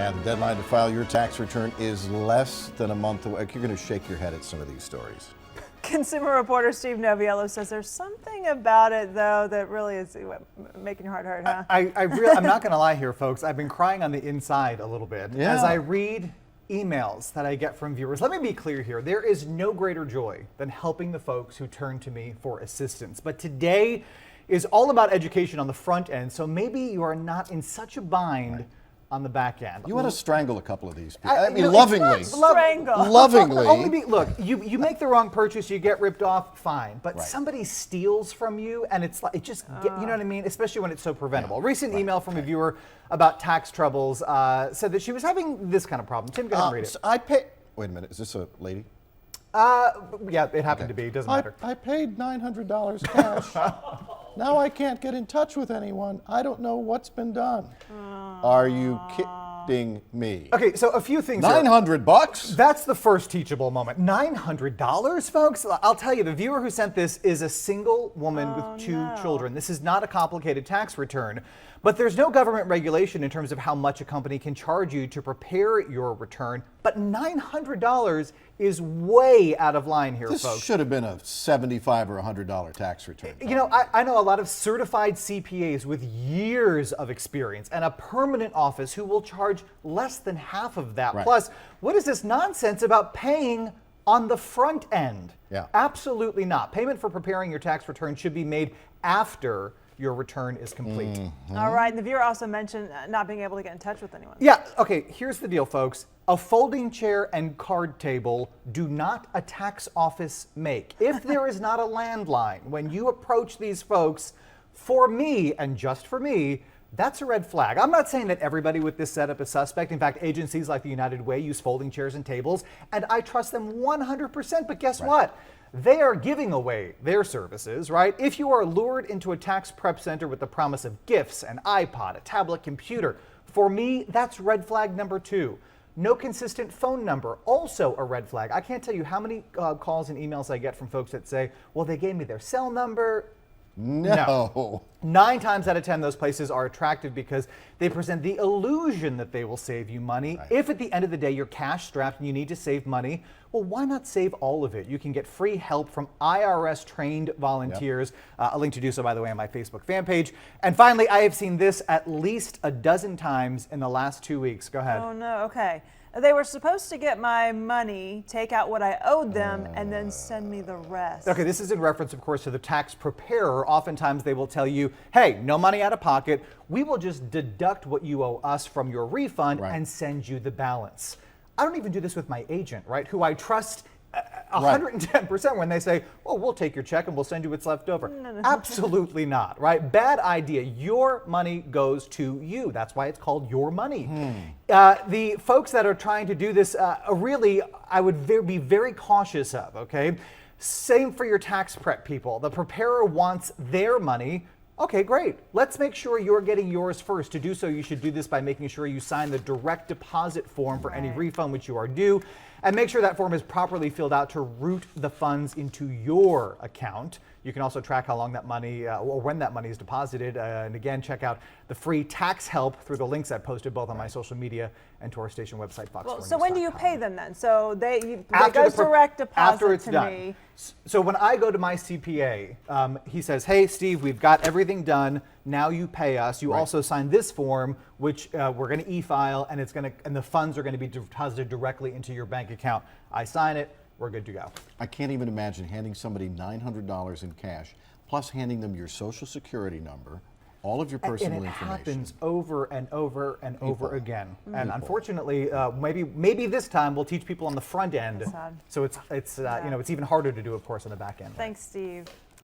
And the deadline to file your tax return is less than a month away. You're going to shake your head at some of these stories. Consumer reporter Steve Noviello says there's something about it, though, that really is making your heart hurt, huh? I'm not going to lie here, folks. I've been crying on the inside a little bit as I read emails that I get from viewers. Let me be clear here. There is no greater joy than helping the folks who turn to me for assistance. But today is all about education on the front end, so maybe you are not in such a bind on the back end. You want to strangle a couple of these people. I mean, lovingly. Strangle. Lovingly. Look, you make the wrong purchase, you get ripped off, fine. But somebody steals from you, and it's like, you know what I mean? Especially when it's so preventable. A recent email from a viewer about tax troubles said that she was having this kind of problem. Tim, go ahead and read it. So wait a minute, is this a lady? Yeah, it happened to be, it doesn't matter. I paid $900 cash. Now I can't get in touch with anyone. I don't know what's been done. Are you kidding me? Okay, so a few things. $900? That's the first teachable moment. $900, folks? I'll tell you, the viewer who sent this is a single woman with two children. This is not a complicated tax return, but there's no government regulation in terms of how much a company can charge you to prepare your return. But $900 is way out of line here, folks. This should have been a $75 or $100 tax return. You know, I know a lot of certified CPAs with years of experience and a permanent office who will charge less than half of that. Plus, what is this nonsense about paying on the front end? Absolutely not. Payment for preparing your tax return should be made after your return is complete. All right, and the viewer also mentioned not being able to get in touch with anyone. Yeah, okay, here's the deal, folks. A folding chair and card table do not a tax office make. If there is not a landline, when you approach these folks, for me, and just for me, that's a red flag. I'm not saying that everybody with this setup is suspect. In fact, agencies like the United Way use folding chairs and tables, and I trust them 100%, but guess what? They are giving away their services, right? If you are lured into a tax prep center with the promise of gifts, an iPod, a tablet computer, for me, that's red flag number 2. No consistent phone number, also a red flag. I can't tell you how many calls and emails I get from folks that say, well, they gave me their cell number. No. 9 times out of 10, those places are attractive because they present the illusion that they will save you money. If at the end of the day you're cash strapped and you need to save money, well, why not save all of it? You can get free help from IRS trained volunteers. A link to do so, by the way, on my Facebook fan page. And finally, I have seen this at least a dozen times in the last 2 weeks. Go ahead. Oh, no. Okay. They were supposed to get my money, take out what I owed them, and then send me the rest. Okay, this is in reference, of course, to the tax preparer. Oftentimes they will tell you, hey, no money out of pocket. We will just deduct what you owe us from your refund and send you the balance. I don't even do this with my agent, right, who I trust 110% when they say, oh, we'll take your check and we'll send you what's left over. No. Absolutely not, right? Bad idea. Your money goes to you. That's why it's called your money. The folks that are trying to do this, really, I would be very cautious of, okay? Same for your tax prep people. The preparer wants their money. Okay, great. Let's make sure you're getting yours first. To do so, you should do this by making sure you sign the direct deposit form for any refund which you are due, and make sure that form is properly filled out to route the funds into your account. You can also track how long that money, or when that money is deposited. And again, check out the free tax help through the links I've posted both on my social media and to our station website, Fox. Well, so when do you pay them then? So they goes direct deposit after it's to done. me. So when I go to my CPA, he says, hey, Steve, we've got everything done. Now you pay us. You also sign this form, which we're going to e-file, and and the funds are going to be deposited directly into your bank account. I sign it. We're good to go. I can't even imagine handing somebody $900 in cash, plus handing them your social security number, all of your personal information. And it happens over and over and over again. And unfortunately, maybe this time we'll teach people on the front end. So it's even harder to do, of course, on the back end. Thanks, Steve.